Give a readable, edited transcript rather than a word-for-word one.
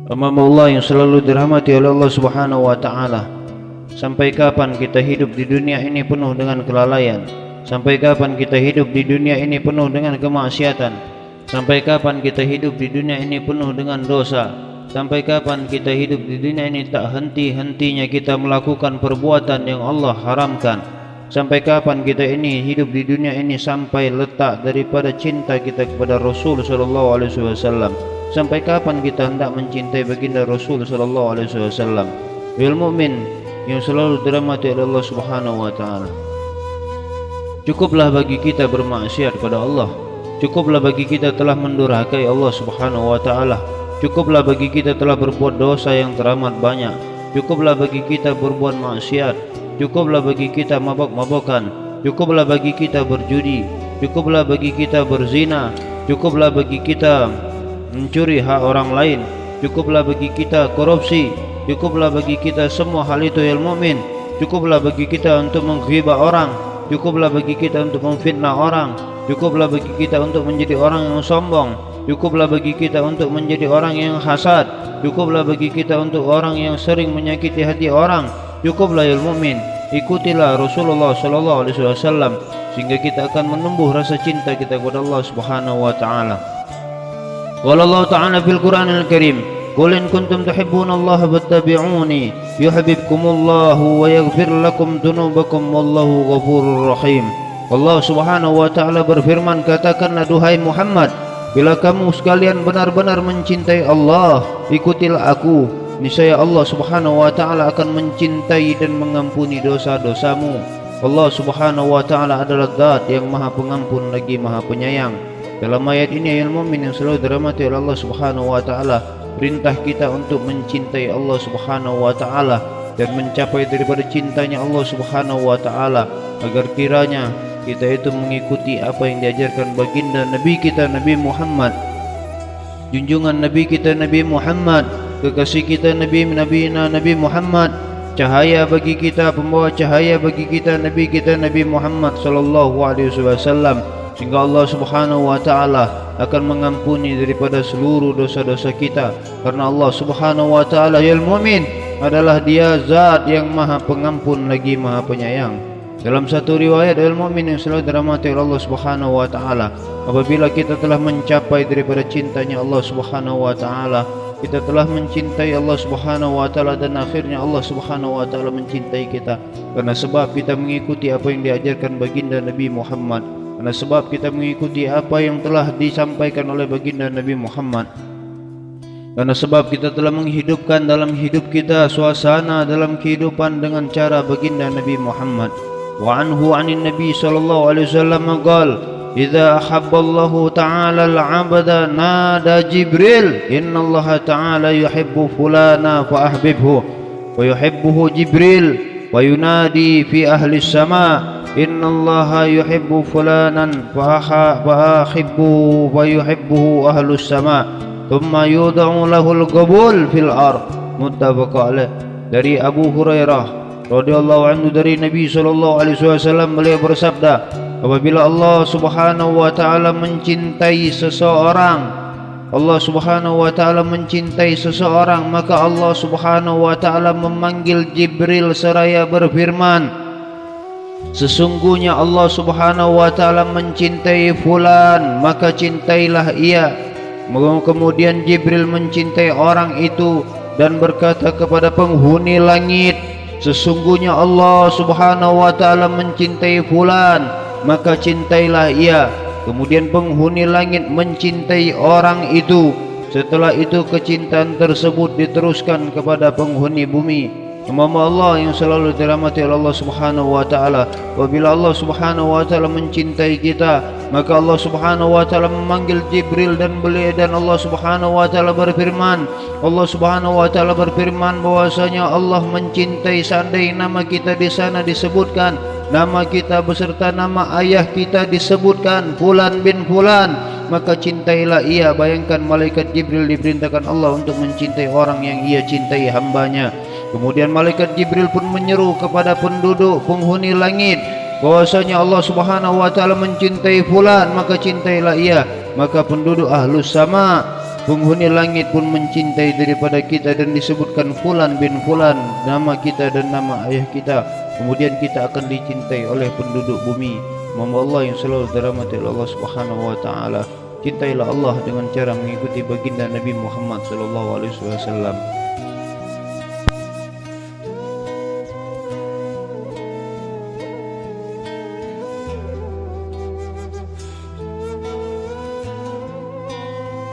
Hamba yang selalu dirahmati oleh Allah Subhanahu wa taala. Sampai kapan kita hidup di dunia ini penuh dengan kelalaian? Sampai kapan kita hidup di dunia ini penuh dengan kemaksiatan? Sampai kapan kita hidup di dunia ini penuh dengan dosa? Sampai kapan kita hidup di dunia ini tak henti-hentinya kita melakukan perbuatan yang Allah haramkan? Sampai kapan kita ini hidup di dunia ini sampai letak daripada cinta kita kepada Rasul sallallahu alaihi wasallam? Sampai kapan kita hendak mencintai baginda Rasul sallallahu alaihi wasallam? Wal mukmin yang selalu dirahmati oleh Allah Subhanahu wa taala. Cukuplah bagi kita bermaksiat kepada Allah. Cukuplah bagi kita telah mendurhakai Allah Subhanahu wa taala. Cukuplah bagi kita telah berbuat dosa yang teramat banyak. Cukuplah bagi kita berbuat maksiat. Cukuplah bagi kita mabok-mabokan. Cukuplah bagi kita berjudi. Cukuplah bagi kita berzina. Cukuplah bagi kita mencuri hak orang lain. Cukuplah bagi kita korupsi. Cukuplah bagi kita semua hal itu ya mukmin. Cukuplah bagi kita untuk menghibah orang. Cukuplah bagi kita untuk memfitnah orang. Cukuplah bagi kita untuk menjadi orang yang sombong. Cukuplah bagi kita untuk menjadi orang yang hasad. Cukuplah bagi kita untuk orang yang sering menyakiti hati orang. Cukuplah ya mukmin, ikutilah Rasulullah sallallahu alaihi wasallam sehingga kita akan menumbuh rasa cinta kita kepada Allah Subhanahu wa taala. Qala Allah ta'ala fil Qur'anil Karim, qul in kuntum tuhibbunallaha fattabi'uni yuhibbukumullahu wa yaghfir lakum dzunubakum wallahu ghafurur rahim. Allah Subhanahu wa taala berfirman, katakanlah duhai Muhammad, bila kamu sekalian benar-benar mencintai Allah, ikutilah aku. Niscaya Allah Subhanahu wa taala akan mencintai dan mengampuni dosa-dosamu. Allah Subhanahu wa taala adalah Zat yang Maha Pengampun lagi Maha Penyayang. Dalam ayat ini ayat mukmin yang selalu dirahmati oleh Allah Subhanahu wa taala, perintah kita untuk mencintai Allah Subhanahu wa taala dan mencapai daripada cintanya Allah Subhanahu wa taala, agar kiranya kita itu mengikuti apa yang diajarkan baginda Nabi kita Nabi Muhammad, junjungan Nabi kita Nabi Muhammad, kekasih kita Nabi Muhammad, cahaya bagi kita, pembawa cahaya bagi kita Nabi Muhammad sallallahu alaihi wasallam, sehingga Allah Subhanahu wa taala akan mengampuni daripada seluruh dosa-dosa kita, karena Allah Subhanahu wa taala ya mukmin adalah Dia Zat yang Maha Pengampun lagi Maha Penyayang. Dalam satu riwayat al mukmin yang selalu dirahmati oleh Allah Subhanahu wa taala, apabila kita telah mencapai daripada cintanya Allah Subhanahu wa taala, kita telah mencintai Allah Subhanahu wa taala, dan akhirnya Allah Subhanahu wa taala mencintai kita karena sebab kita mengikuti apa yang diajarkan baginda Nabi Muhammad, karena sebab kita mengikuti apa yang telah disampaikan oleh baginda Nabi Muhammad, karena sebab kita telah menghidupkan dalam hidup kita suasana dalam kehidupan dengan cara baginda Nabi Muhammad. Wa anhu anin Nabi sallallahu alaihi wasallam qala, idza ahabballahu ta'ala al-'abda nada Jibril innallaha ta'ala yuhibbu fulana fa ahbibhu, wa yuhibbuhu Jibril wa yunadi fi ahli as-sama' innallaha yuhibbu fulanan fa ahibbu wa yuhibbuhu ahli as-sama' thumma yud'u lahu al-qabul fil ard. Muttafaq alaih. Dari Abu Hurairah radhiyallahu anhu dari Nabi sallallahu alaihi wasallam, beliau bersabda, apabila Allah Subhanahu wa taala mencintai seseorang, Allah Subhanahu wa taala mencintai seseorang, maka Allah Subhanahu wa taala memanggil Jibril seraya berfirman, sesungguhnya Allah Subhanahu wa taala mencintai fulan, maka cintailah ia. Kemudian Jibril mencintai orang itu dan berkata kepada penghuni langit, sesungguhnya Allah Subhanahu wa taala mencintai fulan, maka cintailah ia. Kemudian penghuni langit mencintai orang itu. Setelah itu kecintaan tersebut diteruskan kepada penghuni bumi. Hamba Allah yang selalu dirahmati oleh Allah Subhanahu wa taala, apabila Allah Subhanahu wa taala mencintai kita, maka Allah Subhanahu wa taala memanggil Jibril dan Allah Subhanahu wa taala berfirman, Allah Subhanahu wa taala berfirman bahwasanya Allah mencintai, seandainya nama kita di sana disebutkan, nama kita beserta nama ayah kita disebutkan fulan bin fulan, maka cintailah ia. Bayangkan malaikat Jibril diperintahkan Allah untuk mencintai orang yang ia cintai hambanya. Kemudian malaikat Jibril pun menyeru kepada penduduk penghuni langit bahwasanya Allah Subhanahu wa taala mencintai fulan, maka cintailah ia. Maka penduduk ahlus sama penghuni langit pun mencintai daripada kita dan disebutkan Fulan bin Fulan, nama kita dan nama ayah kita, kemudian kita akan dicintai oleh penduduk bumi. Hamba Allah yang selalu dirahmati oleh Allah Subhanahu wa taala, cintailah Allah dengan cara mengikuti baginda Nabi Muhammad sallallahu alaihi wasallam.